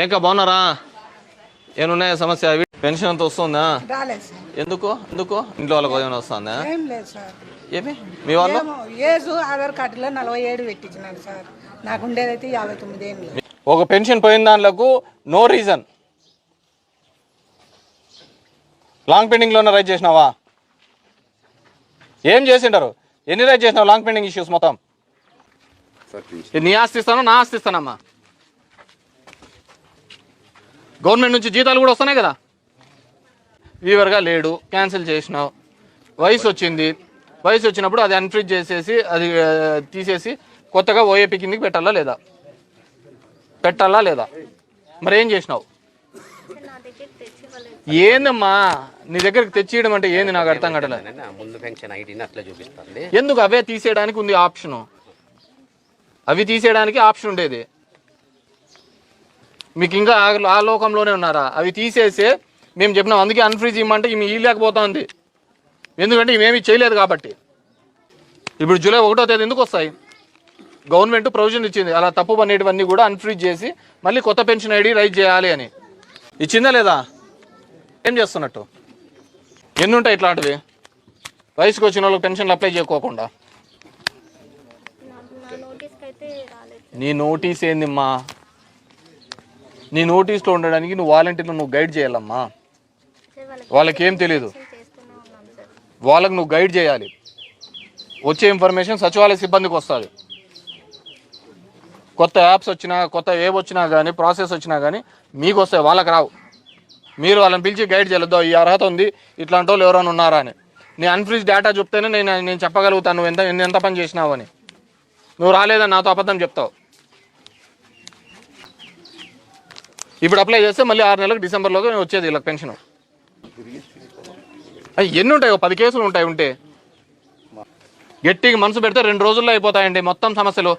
ఏంకా బాగున్నారా? ఏమున్నాయా సమస్య? పెన్షన్ అంత వస్తుందా? ఎందుకు ఎందుకు ఇంట్లో వాళ్ళకి ఏమైనా వస్తుందా? ఏమి మీ వాళ్ళు ఆధార్ కార్డులో 47 పెట్టించినారు సార్. నాకు ఉండేదైతే 59 ఏళ్ళు. ఒక పెన్షన్ పోయిన దానిలకు నో రీజన్. లాంగ్ పెండింగ్ లోనే రైజ్ చేసినావా? ఏం చేసింటారు? ఎన్ని రైజ్ చేసినావు లాంగ్ పెండింగ్ ఇష్యూస్ మొత్తం? నీ ఆస్తి ఇస్తానా నా ఆస్తి ఇస్తానమ్మా? గవర్నమెంట్ నుంచి జీతాలు కూడా వస్తున్నాయి కదా. వీవర్గా లేడు, క్యాన్సిల్ చేసినావు. వయసు వచ్చింది, వయసు వచ్చినప్పుడు అది అన్ఫ్రీజ్ చేసేసి అది తీసేసి కొత్తగా ఓఏపీ కిందకి పెట్టాలా లేదా? పెట్టాలా లేదా? మరి ఏం చేసినావు? ఏందమ్మా నీ దగ్గరికి తెచ్చియడం అంటే ఏంది? నాకు అర్థం కావట్లేదు. ఎందుకు అవే తీసేయడానికి ఉంది ఆప్షను? అవి తీసేయడానికి ఆప్షన్ ఉండేది. మీకు ఇంకా ఆ లోకంలోనే ఉన్నారా? అవి తీసేసే మేము చెప్పినాం. అందుకే అన్ఫ్రీజ్ ఇవ్వమంటే ఈమె ఇవ్వలేకపోతుంది. ఎందుకంటే ఈమెమీ చేయలేదు కాబట్టి. ఇప్పుడు జూలై 1వ తేదీ ఎందుకు వస్తాయి? గవర్నమెంట్ ప్రొవిజన్ ఇచ్చింది అలా తప్పు పనేటివన్నీ కూడా అన్ఫ్రీజ్ చేసి మళ్ళీ కొత్త పెన్షన్ ఐడి రైజ్ చేయాలి అని. ఇచ్చిందా లేదా? ఏం చేస్తున్నట్టు? ఎన్ని ఉంటాయి ఇట్లాంటివి? వయసుకు వచ్చిన వాళ్ళకి పెన్షన్లు అప్లై చేయకోకుండా. నీ నోటీస్ ఏందిమ్మా? నీ నోటీస్లో ఉండడానికి నువ్వు వాలంటీర్లు నువ్వు గైడ్ చేయాలమ్మా. వాళ్ళకేం తెలీదు, వాళ్ళకు నువ్వు గైడ్ చేయాలి. వచ్చే ఇన్ఫర్మేషన్ సచివాలయ సిబ్బందికి వస్తుంది. కొత్త యాప్స్ వచ్చినా కొత్త వచ్చినా కానీ ప్రాసెస్ వచ్చినా కానీ మీకు వస్తాయి, వాళ్ళకి రావు. మీరు వాళ్ళని పిలిచి గైడ్ చేయలేదు. ఈ అర్హత ఉంది, ఇట్లాంటి వాళ్ళు ఎవరైనా ఉన్నారా అని. నీ అన్ఫ్రీజ్ డేటా చెప్తేనే నేను చెప్పగలుగుతాను నువ్వు ఎంత పని చేసినావు అని. నువ్వు రాలేదని నాతో అబద్ధం చెప్తావు. ఇప్పుడు అప్లై చేస్తే మళ్ళీ 6 నెలలకు డిసెంబర్లోకి వచ్చేది వీళ్ళకి పెన్షన్. ఎన్ని ఉంటాయి? 10 కేసులు ఉంటాయి. ఉంటే గట్టిగా మనసు పెడితే 2 రోజుల్లో అయిపోతాయండి మొత్తం సమస్యలు.